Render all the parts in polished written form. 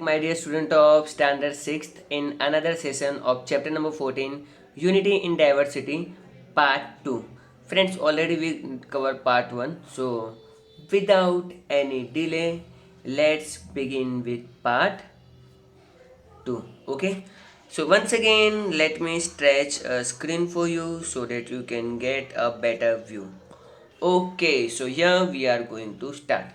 my dear student of Standard 6th, in another session of chapter number 14, Unity in Diversity, part 2. Friends, already we covered part 1, so without any delay, let's begin with part 2. Okay, so once again, let me stretch a screen for you so that you can get a better view. Okay, so here we are going to start.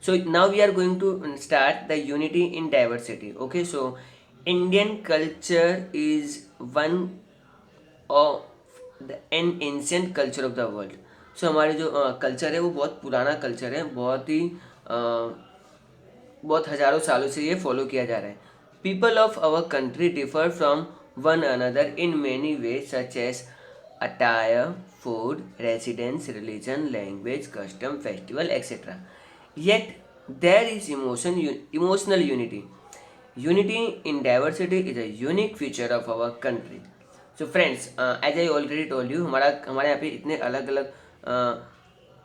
So now we are going to start the unity in diversity. Okay, so Indian culture is one of an ancient culture of the world. So हमारे जो culture है वो बहुत पुराना culture है, बहुत हजारों सालों से ये फॉलो किया जा रहा है. People of our country differ from one another in many way such as attire, food, residence, religion, language, custom, festival, etc. Yet there is emotional unity. Unity in diversity is a unique feature of our country. So friends, as I already told you, हमारे यहाँ पे इतने अलग अलग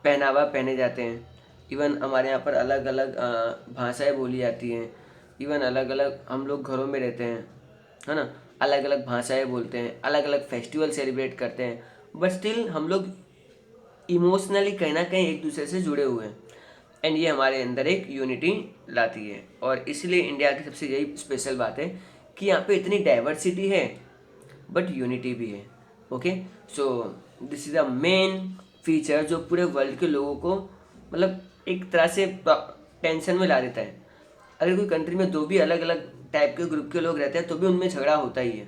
पहनावा पहने जाते हैं. इवन हमारे यहाँ पर अलग अलग भाषाएं बोली जाती हैं. इवन अलग अलग हम लोग घरों में रहते हैं, है ना. अलग अलग भाषाएं बोलते हैं, अलग अलग फेस्टिवल सेलिब्रेट करते हैं, बट स्टिल हम लोग इमोशनली कहीं ना कहीं एक दूसरे से जुड़े हुए हैं. एंड ये हमारे अंदर एक यूनिटी लाती है. और इसलिए इंडिया की सबसे यही स्पेशल बात है कि यहाँ पे इतनी डाइवर्सिटी है बट यूनिटी भी है. Okay, so this is the main feature जो पूरे वर्ल्ड के लोगों को मतलब एक तरह से टेंशन में ला देता है. अगर कोई कंट्री में दो भी अलग अलग टाइप के ग्रुप के लोग रहते हैं तो भी उनमें झगड़ा होता ही है,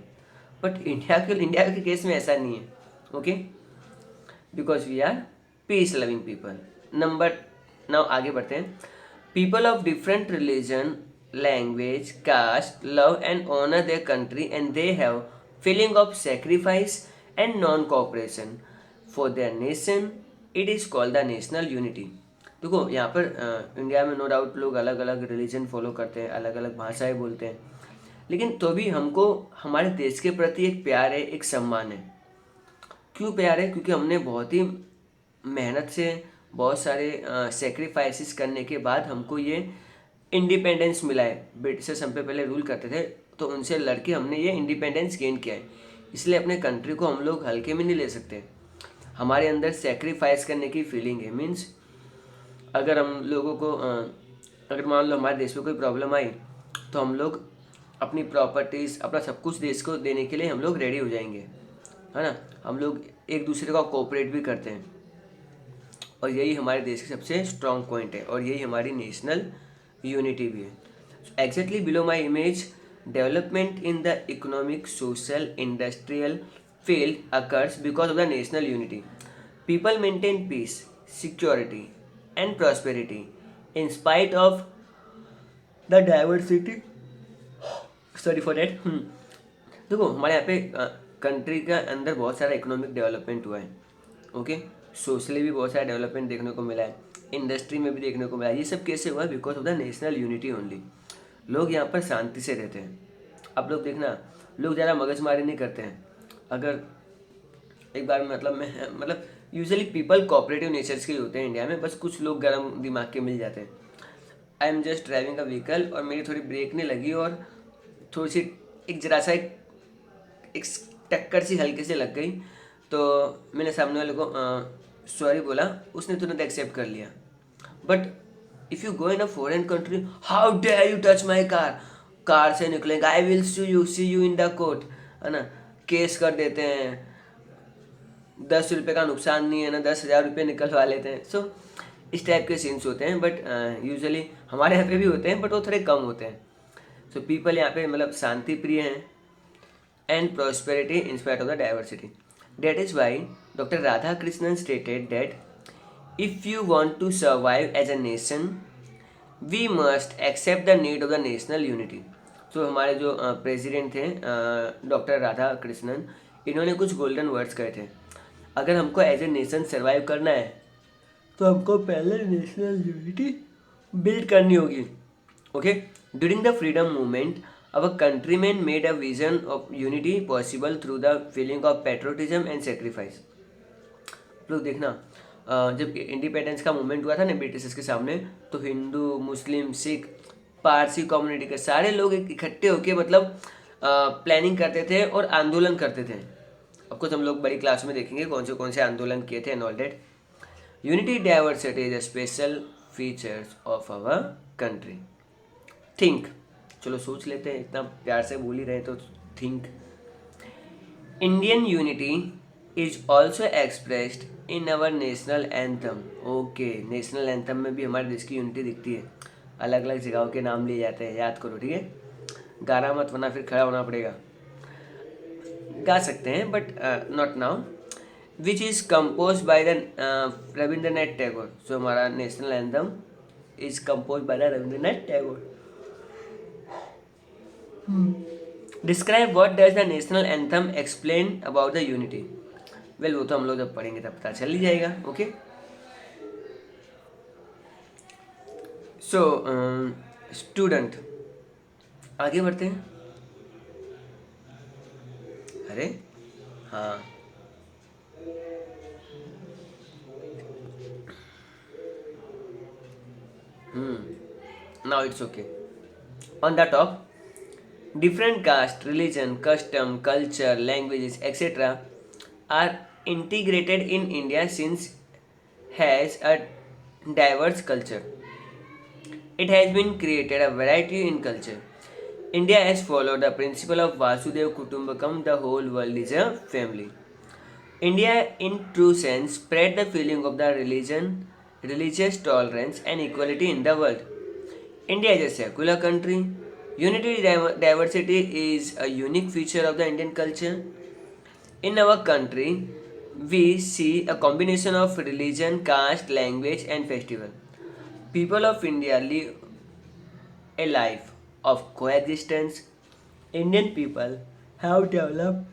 बट इंडिया के केस में ऐसा नहीं है. Okay, because we are peace loving people. Number now आगे बढ़ते हैं. People of different religion, language, caste love and honour their country and they have feeling of sacrifice and non cooperation for their nation. It is called the national unity. देखो यहाँ पर India में no doubt लोग अलग अलग religion follow करते हैं, अलग अलग भाषाएं बोलते हैं, लेकिन तो भी हमको हमारे देश के प्रति एक प्यार है, एक सम्मान है. क्यों प्यार है? क्योंकि हमने बहुत ही मेहनत से बहुत सारे सेक्रीफाइसेस करने के बाद हमको ये इंडिपेंडेंस मिला है. ब्रिटिशर्स हम पे पहले रूल करते थे तो उनसे लड़के हमने ये इंडिपेंडेंस गेन किया है. इसलिए अपने कंट्री को हम लोग हल्के में नहीं ले सकते. हमारे अंदर सेक्रीफाइस करने की फीलिंग है. मीन्स अगर हम लोगों को अगर मान लो हमारे देश में कोई प्रॉब्लम आई तो हम लोग अपनी प्रॉपर्टीज़, अपना सब कुछ देश को देने के लिए हम लोग रेडी हो जाएंगे, है ना. हम लोग एक दूसरे का कोऑपरेट भी करते हैं और यही हमारे देश की सबसे स्ट्रॉन्ग पॉइंट है और यही हमारी नेशनल यूनिटी भी है. Exactly below my image, development in the economic, social, industrial field occurs because of the national unity. People maintain piece, security and prosperity in spite of the diversity. Sorry for that. देखो हमारे यहाँ पे country के अंदर बहुत सारा economic development हुआ है. ओके, सोशली भी बहुत सारा डेवलपमेंट देखने को मिला है, इंडस्ट्री में भी देखने को मिला है. ये सब कैसे हुआ? Because of the national unity only. लोग यहाँ पर शांति से रहते हैं. आप लोग देखना, लोग ज़्यादा मगजमारी नहीं करते हैं. अगर एक बार मतलब यूजुअली पीपल कोऑपरेटिव नेचर्स के होते हैं इंडिया में, बस कुछ लोग गर्म दिमाग के मिल जाते हैं. आई am just driving a vehicle और मेरी थोड़ी ब्रेक नहीं लगी और थोड़ी सी एक जरा सा एक टक्कर सी हल्के से लग गई तो मैंने सामने वाले को सॉरी बोला, उसने तुरंत एक्सेप्ट कर लिया. But if you go in a foreign country, how dare you touch my car से निकलेंगे, I will see you in the court, है ना. केस कर देते हैं. 10 रुपये का नुकसान नहीं है ना, 10,000 रुपये निकलवा लेते हैं. सो इस टाइप के सीन्स होते हैं. बट यूजुअली हमारे यहाँ पे भी होते हैं बट वो थोड़े कम होते हैं. सो पीपल यहाँ पे मतलब शांति प्रिय हैं and prosperity in spite of the diversity. That is why doctor Radha Krishnan stated that if you want to survive as a nation we must accept the need of the national unity. तो हमारे जो president थे doctor Radha Krishnan, इन्होंने कुछ golden words कहे थे. अगर हमको एज ए नेशन सर्वाइव करना है तो हमको पहले नेशनल यूनिटी बिल्ड करनी होगी. Okay, during the freedom movement our countryman made a vision of unity possible through the feeling of patriotism and sacrifice. लोग देखना, जब इंडिपेंडेंस का मूवमेंट हुआ था ना ब्रिटिशर्स के सामने, तो हिंदू, मुस्लिम, सिख पारसी कम्युनिटी के सारे लोग इकट्ठे होके मतलब प्लानिंग करते थे और आंदोलन करते थे। अब कुछ हम लोग बड़ी क्लास में देखेंगे कौन से आंदोलन किए थे and all that. Unity diversity is a special features of our country. Think, चलो सोच लेते हैं, इतना प्यार से बोल ही रहे तो think. Indian unity is also expressed in our national anthem. Okay, national anthem में भी हमारे देश की यूनिटी दिखती है। अलग अलग जगहों के नाम लिए जाते हैं, याद करो, ठीक है। गाना मत, वरना फिर खड़ा होना पड़ेगा। गा सकते हैं but not now. Which is composed by the Rabindranath Tagore. So हमारा national anthem is composed by the Rabindranath Tagore. Describe what does the national anthem explain about the unity. Well, वो तो हम लोग जब पढ़ेंगे तब पता चल ही जाएगा। ओके, सो स्टूडेंट, आगे बढ़ते हैं। अरे हाँ, now it's okay. On the top, different caste, religion, custom, culture, languages, etc. are integrated in India since has a diverse culture. It has been created a variety in culture. India has followed the principle of Vasudev Kutumbakam, the whole world is a family. India, in true sense, spread the feeling of the religious tolerance and equality in the world. India is a secular country. Unity diversity is a unique feature of the Indian culture. In our country, we see a combination of religion, caste, language, and festival. People of India live a life of coexistence. Indian people have developed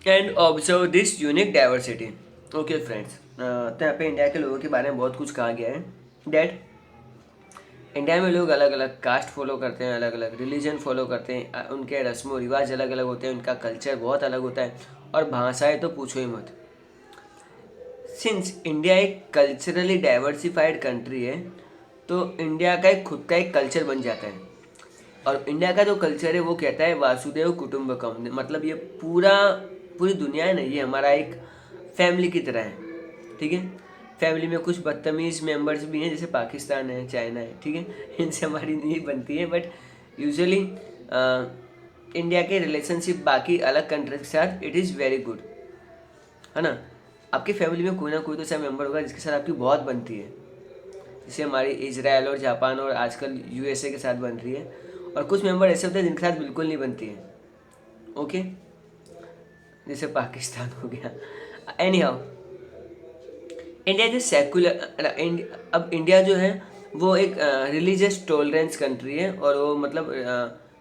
and observe this unique diversity. Okay friends, तो यहाँ पे India के लोगों के बारे में बहुत कुछ कहा गया है। That इंडिया में लोग अलग अलग कास्ट फॉलो करते हैं, अलग अलग रिलीजन फॉलो करते हैं, उनके रस्म रिवाज अलग अलग होते हैं, उनका कल्चर बहुत अलग होता है, और भाषाएं तो पूछो ही मत। सिंस इंडिया एक कल्चरली डाइवर्सिफाइड कंट्री है, तो इंडिया का एक खुद का एक कल्चर बन जाता है। और इंडिया का जो कल्चर है वो कहता है वासुदेव कुटुंबकम, मतलब ये पूरी दुनिया है ना, ये हमारा एक फैमिली की तरह है, ठीक है। फैमिली में कुछ बदतमीज़ मेंबर्स भी हैं, जैसे पाकिस्तान है, चाइना है, ठीक है, इनसे हमारी नहीं बनती है, बट यूजुअली इंडिया के रिलेशनशिप बाकी अलग कंट्रीज के साथ इट इज़ वेरी गुड, है ना। आपकी फैमिली में कोई ना कोई तो ऐसा मेंबर होगा जिसके साथ आपकी बहुत बनती है, जैसे हमारी इजराइल और जापान और आजकल यूएसए के साथ बन रही है, और कुछ मेंबर ऐसे होते हैं जिनके साथ बिल्कुल नहीं बनती है, ओके, जैसे पाकिस्तान हो गया। एनी हाउ, इंडिया जो सेकुलर, अब इंडिया जो है वो एक रिलीजियस टॉलरेंस कंट्री है, और वो मतलब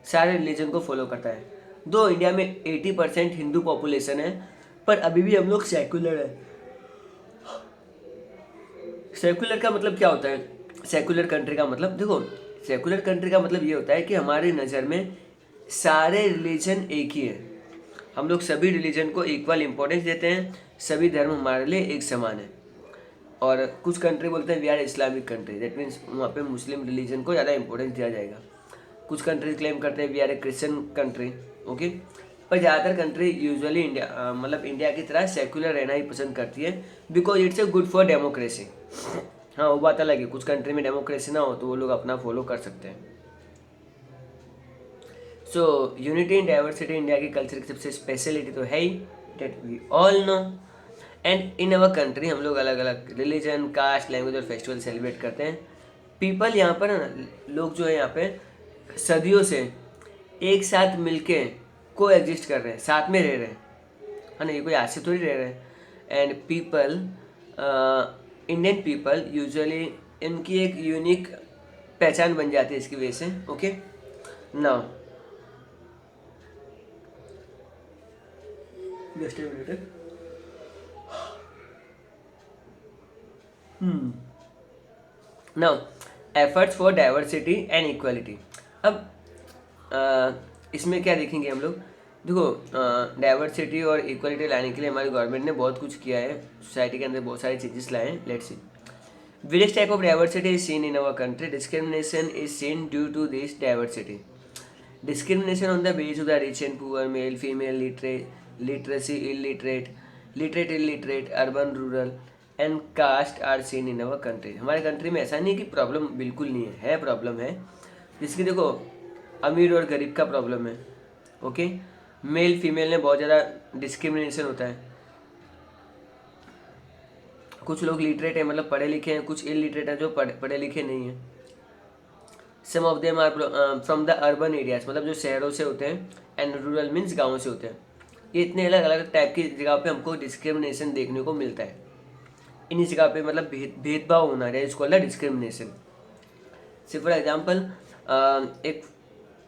सारे रिलीजन को फॉलो करता है। दो इंडिया में 80% हिंदू पॉपुलेशन है, पर अभी भी हम लोग सेकुलर है। सेकुलर का मतलब क्या होता है? सेकुलर कंट्री का मतलब, देखो, सेकुलर कंट्री का मतलब ये होता है कि हमारी नज़र में सारे रिलीजन एक ही है, हम लोग सभी रिलीजन को इक्वल इम्पोर्टेंस देते हैं, सभी धर्म हमारे लिए एक समान है। और कुछ कंट्री बोलते हैं we are Islamic country, that means वहाँ पे मुस्लिम रिलीजन को ज़्यादा इंपॉर्टेंस दिया जाएगा। कुछ कंट्रीज क्लेम करते हैं we are a Christian country, okay, पर ज़्यादातर कंट्री यूजुअली इंडिया मतलब इंडिया की तरह सेकुलर रहना ही पसंद करती है, because it's a good for democracy. हाँ, वो बात अलग है, कुछ कंट्री में डेमोक्रेसी ना हो तो वो लोग अपना फॉलो कर सकते हैं। So unity in diversity India की कल्चर की सबसे स्पेशलिटी तो है ही, that we all know. And in our country हम लोग अलग अलग रिलीजन, कास्ट, लैंग्वेज और फेस्टिवल सेलिब्रेट करते हैं। पीपल यहाँ पर ना, लोग जो है यहाँ पे सदियों से एक साथ मिलके को एग्जिस्ट कर रहे हैं, साथ में रह रहे हैं, है ना, ये कोई आज से थोड़ी रह रहे हैं। And people, Indian people usually इनकी एक यूनिक पहचान बन जाती है इसकी वजह से, okay. Now just a minute. Now efforts for diversity and equality. अब इसमें क्या देखेंगे हम लोग, देखो, डाइवर्सिटी और इक्वालिटी लाने के लिए हमारी गवर्नमेंट ने बहुत कुछ किया है, सोसाइटी के अंदर बहुत सारे चेंजेस लाए हैं। Let's see, Various type of diversity is seen in our country. Discrimination is seen due to this diversity. Discrimination on the basis of the rich and poor, male, female, literate, literacy, illiterate, literate, illiterate, urban, rural and caste are seen in our country. हमारे country में ऐसा नहीं है कि problem बिल्कुल नहीं है problem है. जिसकी देखो अमीर और गरीब का प्रॉब्लम है. ओके, मेल फीमेल में बहुत ज़्यादा डिस्क्रिमिनेशन होता है. कुछ लोग लिटरेट हैं, मतलब पढ़े लिखे हैं, कुछ इलिटरेट हैं जो पढ़े लिखे नहीं हैं. Some of them are from the urban areas, मतलब जो शहरों से होते हैं, एंड रूरल मीन्स गाँव से होते हैं. ये इतने अलग अलग टाइप की जगह पे हमको डिस्क्रिमिनेशन देखने को मिलता है. इन जगह पे मतलब भेदभाव होना है, इसको कॉल्ड डिस्क्रिमिनेशन. से फॉर एग्जाम्पल एक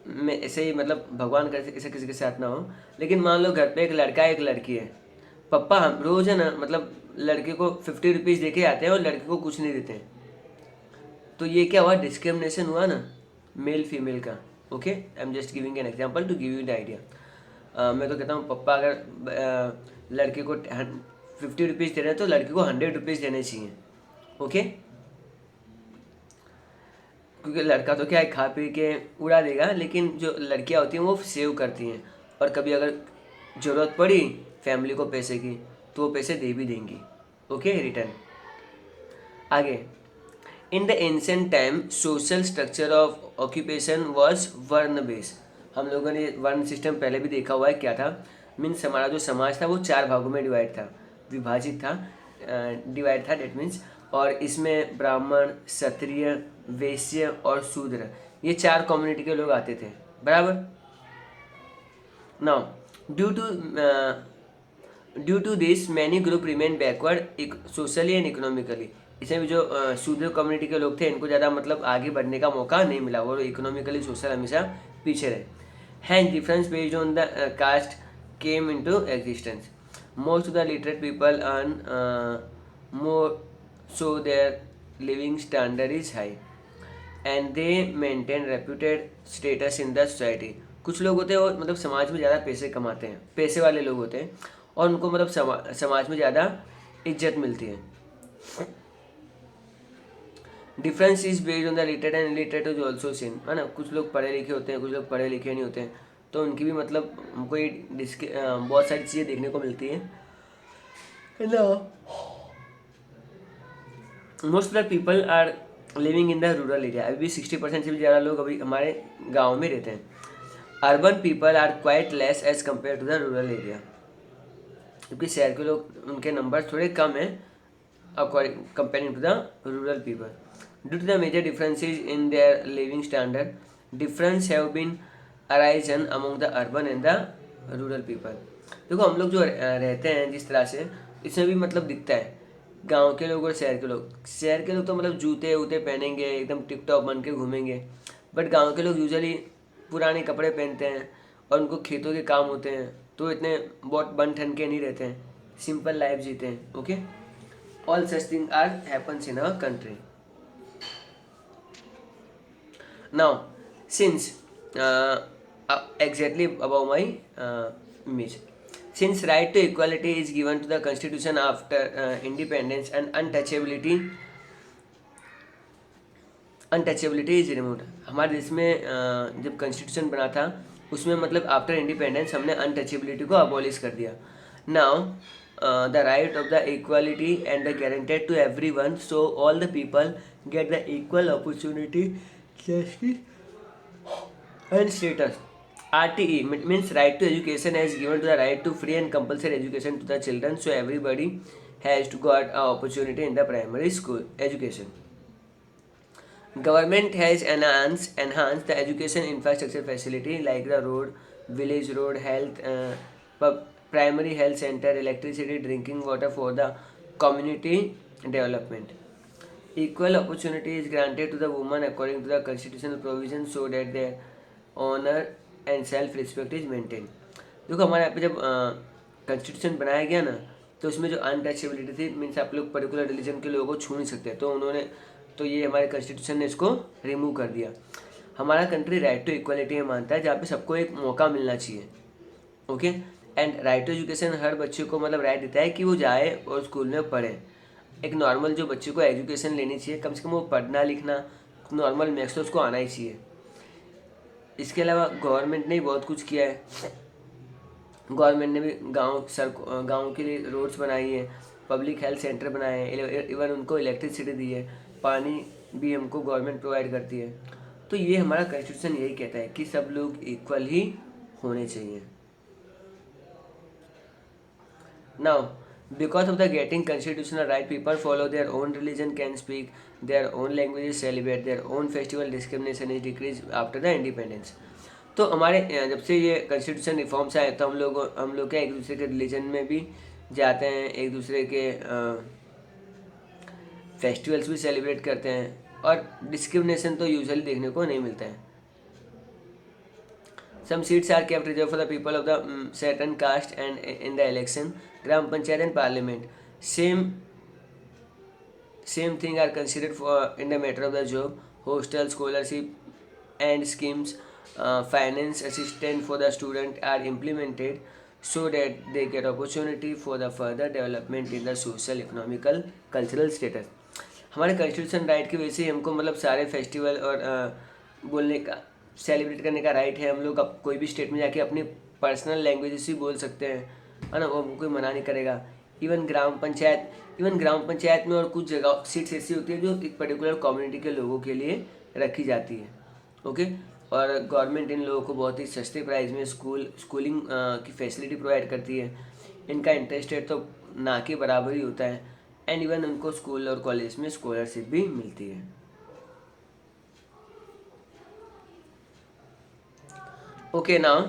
में ऐसे ही, मतलब भगवान करे ऐसे किसी के साथ ना हो, लेकिन मान लो घर पे एक लड़का एक लड़की है. पापा हम रोज़ है ना, मतलब लड़के को 50 रुपीज़ दे के आते हैं और लड़के को कुछ नहीं देते हैं. तो ये क्या हुआ, डिस्क्रिमिनेशन हुआ ना मेल फीमेल का. Okay, I am just giving an example to give you the idea. मैं तो कहता हूँ पप्पा अगर लड़के को 50 रुपीज़ दे रहे हैं तो लड़के को 100 रुपीज़ देने चाहिए. ओके, क्योंकि लड़का तो क्या है खा पी के उड़ा देगा, लेकिन जो लड़कियां होती हैं वो सेव करती हैं, और कभी अगर ज़रूरत पड़ी फैमिली को पैसे की तो वो पैसे दे भी देंगी. Okay, return. आगे, in the ancient time social structure of occupation was varna based. हम लोगों ने वर्ण सिस्टम पहले भी देखा हुआ है. क्या था, मीन्स हमारा जो समाज था वो 4 भागों में विभाजित था, डिवाइड था, डेट मीन्स. और इसमें ब्राह्मण, क्षत्रिय, वैश्य और शूद्र, ये 4 कम्युनिटी के लोग आते थे. बराबर. Now due to this many group remain backward socially and economically. इसमें भी जो शूद्र कम्युनिटी के लोग थे इनको ज़्यादा मतलब आगे बढ़ने का मौका नहीं मिला, वो इकोनॉमिकली सोशल हमेशा पीछे रहे. And difference based on the caste came into existence. Most of the literate people earn more, so their living standard is high and they maintain reputed status in the society. कुछ लोग होते हैं वो मतलब समाज में ज़्यादा पैसे कमाते हैं, पैसे वाले लोग होते हैं, और उनको मतलब समाज में ज़्यादा इज्जत मिलती है. Difference is based on the literate and illiterate is also seen, है ना. कुछ लोग पढ़े लिखे होते हैं, कुछ लोग पढ़े लिखे नहीं होते हैं, तो उनकी भी मतलब हमको ये बहुत सारी चीज़ें देखने को मिलती हैं. Most of the people are living in the rural area. अभी भी 60% से भी ज़्यादा लोग अभी हमारे गाँव में रहते हैं. Urban people are quite less as compare to the rural area. क्योंकि शहर के लोग उनके नंबर थोड़े कम हैं comparing to the rural people. Due to the major differences in their living standard, difference have been arisen among the urban and the rural people. देखो हम लोग जो रहते हैं जिस तरह से, इसमें भी मतलब दिखता है गांव के लोग और शहर के लोग. शहर के लोग तो मतलब जूते वूते पहनेंगे, एकदम टिप टॉप बन के घूमेंगे, बट गांव के लोग यूजुअली पुराने कपड़े पहनते हैं और उनको खेतों के काम होते हैं, तो इतने बहुत बन ठन के नहीं रहते हैं, सिंपल लाइफ जीते हैं. Okay, all such thing are happens in our country. Now since exactly above my image. Since right to equality is given to the constitution after independence and untouchability is removed. हमारे देश में जब constitution बना था उसमें मतलब after independence हमने untouchability को अबॉलिश कर दिया. Now the right of the equality and the guaranteed to everyone, so all the people get the equal opportunity, justice and status. RTE means right to education has given to the right to free and compulsory education to the children, so everybody has to got an opportunity in the primary school education. Government has enhanced the education infrastructure facility like the road, village road, health, primary health center, electricity, drinking water for the community development. Equal opportunity is granted to the women according to the constitutional provisions so that their honour and self respect is maintain. देखो हमारे यहाँ पे जब constitution बनाया गया ना, तो उसमें जो अनटचेबिलिटी थी, मीन्स आप लोग पर्टिकुलर रिलीजन के लोगों को छू नहीं सकते, तो ये हमारे कॉन्स्टिट्यूशन ने इसको रिमूव कर दिया. हमारा कंट्री राइट टू इक्वालिटी में मानता है, जहाँ पे सबको एक मौका मिलना चाहिए. Okay, and right to education हर बच्चे को मतलब राइट देता है कि वो जाए और स्कूल में पढ़े. एक नॉर्मल जो बच्चे को एजुकेशन लेनी चाहिए, कम से कम वो पढ़ना लिखना नॉर्मल मैथ्स तो उसको आना ही चाहिए। इसके अलावा गवर्नमेंट ने बहुत कुछ किया है। गवर्नमेंट ने भी गाँव के लिए रोड्स बनाई है, पब्लिक हेल्थ सेंटर बनाए हैं, इवन उनको इलेक्ट्रिसिटी दी है, पानी भी हमको गवर्नमेंट प्रोवाइड करती है। तो ये हमारा कॉन्स्टिट्यूशन यही कहता है कि सब लोग इक्वल ही होने चाहिए। Now because of the getting constitutional right, people follow their own religion, can speak their own language, celebrate their own festival, discrimination is decrease after the independence. तो हमारे जब से ये कॉन्स्टिट्यूशन रिफॉर्म्स आए तो हम लोग क्या एक दूसरे के रिलीजन में भी जाते हैं, एक दूसरे के फेस्टिवल्स भी सेलिब्रेट करते हैं, और डिस्क्रिमिनेशन तो यूजुअली देखने को नहीं मिलता है। Some seats are kept reserved for the people of the certain caste and in the election, Gram Panchayat and Parliament. Same thing are considered for in the matter of the job, hostel, scholarship and schemes, finance assistance for the student are implemented so that they get opportunity for the further development in the social, economical, cultural status. हमारे constitution right की वजह से हमको मतलब सारे festival और बोलने का सेलिब्रेट करने का राइट है। हम लोग अब कोई भी स्टेट में जाके अपनी पर्सनल लैंग्वेजेस भी बोल सकते हैं, है ना, वो कोई मना नहीं करेगा। इवन ग्राम पंचायत में और कुछ जगह सीट्स ऐसी होती है जो एक पर्टिकुलर कम्युनिटी के लोगों के लिए रखी जाती है। ओके, और गवर्नमेंट इन लोगों को बहुत ही सस्ते प्राइस में स्कूलिंग की फैसिलिटी प्रोवाइड करती है। इनका इंटरेस्ट रेट तो ना के बराबर ही होता है, एंड इवन उनको स्कूल और कॉलेज में स्कॉलरशिप भी मिलती है। Okay now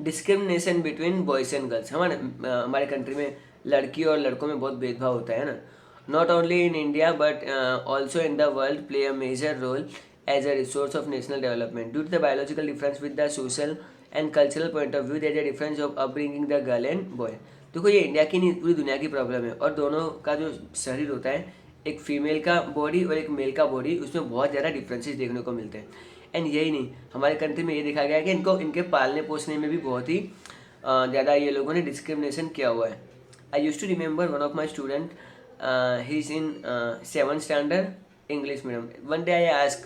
discrimination between boys and girls. हमारे कंट्री में लड़की और लड़कों में बहुत भेदभाव होता है ना। Not only in India but also in the world play a major role as a resource of national development due to the biological difference with the social and cultural point of view there is a difference of upbringing the girl and boy. देखो ये India की नहीं पूरी दुनिया की problem है, और दोनों का जो शरीर होता है, एक फीमेल का बॉडी और एक मेल का बॉडी, उसमें बहुत ज़्यादा डिफरेंसेस देखने को मिलते हैं। एंड यही नहीं, हमारे कंट्री में ये देखा गया है कि इनके पालने पोसने में भी बहुत ही ज़्यादा ये लोगों ने डिस्क्रिमिनेशन किया हुआ है। I used to remember one of my student, he is in 7th standard English medium. One day I ask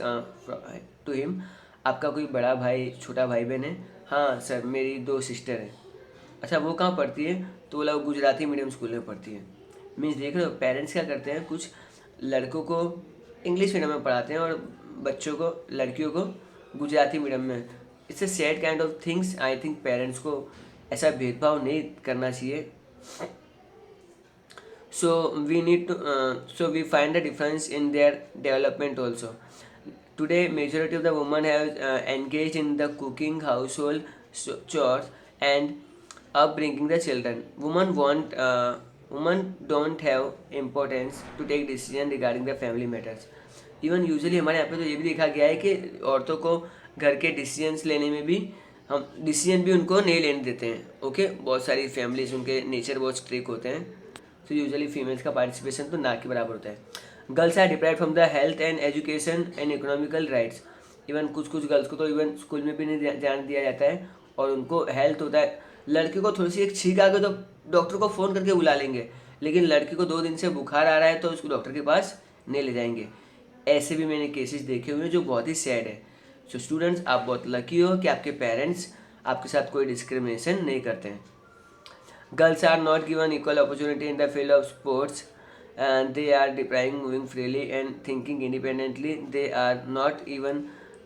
to him, आपका कोई बड़ा भाई छोटा भाई बहन है? हाँ सर, मेरी 2 सिस्टर हैं। अच्छा, वो कहाँ पढ़ती है? तो बोला वो गुजराती मीडियम स्कूल में पढ़ती है। मीन्स देख रहे हो पेरेंट्स क्या करते हैं, कुछ लड़कों को इंग्लिश मीडियम में पढ़ाते हैं और बच्चों को, लड़कियों को गुजराती मीडियम में। It's a sad kind of things. I think parents को ऐसा भेदभाव नहीं करना चाहिए। So we find the difference in their development also. Today majority of the women have engaged in the cooking, household chores and upbringing the children. Women don't have importance to take decision regarding the family matters. Even usually हमारे यहाँ पे तो ये भी देखा गया है कि औरतों को घर के डिसीजंस लेने में भी हम डिसीजन भी उनको नहीं लेने देते हैं। ओके, बहुत सारी फैमिलीज उनके नेचर बहुत स्ट्रिक्ट होते हैं, तो यूजुअली फीमेल्स का पार्टिसिपेशन तो ना के बराबर होता है। Girls are deprived from the health and education and economical rights. Even कुछ गर्ल्स को तो इवन स्कूल में भी नहीं जाने दिया जाता है, और उनको हेल्थ होता है। लड़की को थोड़ी सी एक छींक आ गई तो डॉक्टर को फ़ोन करके बुला लेंगे, लेकिन लड़की को 2 दिन से बुखार आ रहा है तो उसको डॉक्टर के पास नहीं ले जाएंगे। ऐसे भी मैंने केसेस देखे हुए हैं जो बहुत ही सैड है। सो स्टूडेंट्स, आप बहुत लकी हो कि आपके पेरेंट्स आपके साथ कोई डिस्क्रिमिनेशन नहीं करते हैं। Girls are not given equal opportunity in the field of sports and they are deprived moving freely and thinking independently. They are not even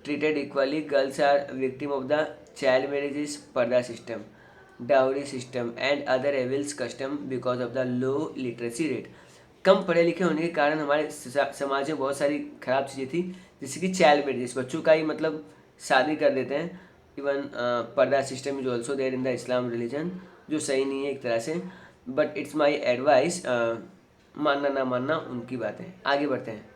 treated equally. Girls are victim of the child marriages, parda system, dowry system and other evils custom because of the low literacy rate. कम पढ़े लिखे होने के कारण हमारे समाज में बहुत सारी खराब चीज़ें थी, जैसे कि चाइल्ड मैरिजेस, बच्चों का ही मतलब शादी कर देते हैं। Even purdah system is also there in the Islam religion, जो सही नहीं है एक तरह से, बट इट्स माई एडवाइस। मानना ना मानना उनकी बात है। आगे बढ़ते हैं।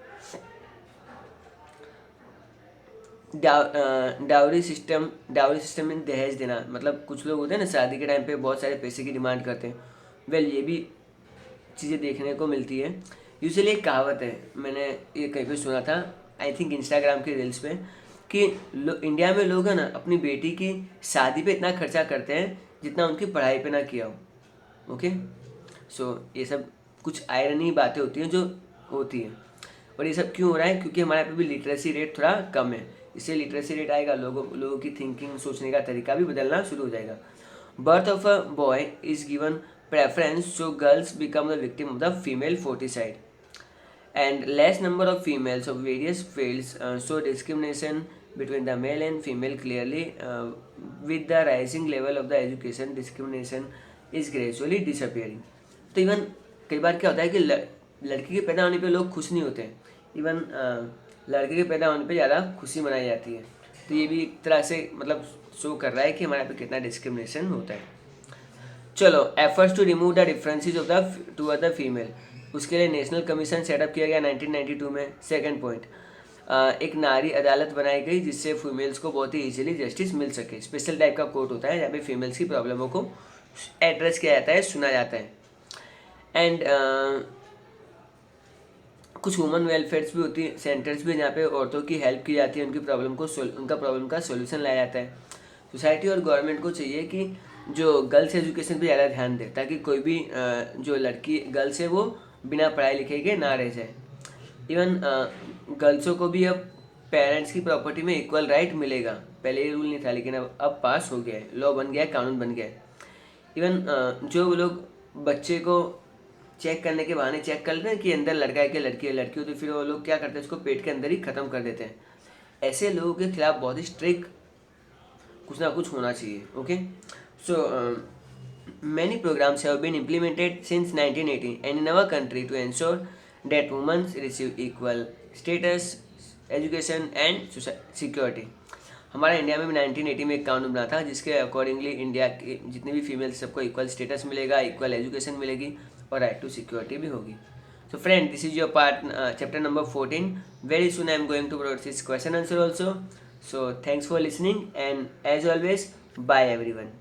डाउरी सिस्टम में दहेज देना, मतलब कुछ लोग होते हैं ना शादी के टाइम पे बहुत सारे पैसे की डिमांड करते हैं। वेल ये भी चीज़ें देखने को मिलती है। यूजुअली एक कहावत है, मैंने ये कहीं पे सुना था, आई थिंक इंस्टाग्राम के रील्स पे, कि इंडिया में लोग है ना अपनी बेटी की शादी पे इतना खर्चा करते हैं जितना उनकी पढ़ाई पे ना किया हो। ओके, सो ये सब कुछ आयरनी बातें होती हैं जो होती हैं। और ये सब क्यों हो रहा है? क्योंकि हमारे यहाँ पे भी लिटरेसी रेट थोड़ा कम है। इससे लिटरेसी रेट आएगा, लोगों की थिंकिंग, सोचने का तरीका भी बदलना शुरू हो जाएगा। Birth of a boy is given preference, so girls become the victim of the female foeticide, and less number of females of various fields show discrimination between the male and female clearly. With the rising level of the education, discrimination is gradually disappearing. तो even कई बार क्या होता है कि लड़की के पैदा होने पे लोग खुश नहीं होते हैं, इवन लड़के के पैदा होने पे ज़्यादा खुशी मनाई जाती है। तो ये भी एक तरह से मतलब शो कर रहा है कि हमारे यहाँ पे कितना डिस्क्रिमिनेशन होता है। चलो, efforts to remove the differences of the to the female, उसके लिए नेशनल कमीशन सेटअप किया गया 1992 में। सेकंड पॉइंट, एक नारी अदालत बनाई गई जिससे फीमेल्स को बहुत ही इजीली जस्टिस मिल सके। स्पेशल टाइप का कोर्ट होता है जहाँ पे फीमेल्स की प्रॉब्लमों को एड्रेस किया जाता है, सुना जाता है। एंड कुछ वुमन वेलफेयर्स भी होती है, सेंटर्स भी जहाँ पे औरतों की हेल्प की जाती है, उनका प्रॉब्लम का सोल्यूशन लाया जाता है। सोसाइटी और गवर्नमेंट को चाहिए कि जो गर्ल्स एजुकेशन पे ज़्यादा ध्यान दे, ताकि कोई भी जो लड़की गर्ल्स है वो बिना पढ़ाई लिखे के ना रह जाए। इवन गर्ल्सों को भी अब पेरेंट्स की प्रॉपर्टी में इक्वल राइट मिलेगा। पहले ये रूल नहीं था, लेकिन अब पास हो गया है, लॉ बन गया है, कानून बन गया है। इवन जो लोग बच्चे को चेक करने के बहाने चेक कर लेते हैं कि अंदर लड़का है कि लड़की है, लड़की हो तो फिर वो लोग क्या करते हैं, उसको पेट के अंदर ही ख़त्म कर देते हैं। ऐसे लोगों के खिलाफ बहुत ही स्ट्रिक्ट कुछ ना कुछ होना चाहिए। Okay, so many programs have been implemented since 1980 and in our country to ensure that women receive equal status, education and security. हमारे इंडिया में भी 1980 में एक कानून बना था जिसके अकॉर्डिंगली इंडिया के जितने भी फीमेल्स सबको इक्वल स्टेटस मिलेगा, इक्वल एजुकेशन मिलेगी और राइट टू सिक्योरिटी भी होगी। So friend, this is your part chapter number 14. Very soon I am going to provide this question answer also. So thanks for listening and as always, bye everyone.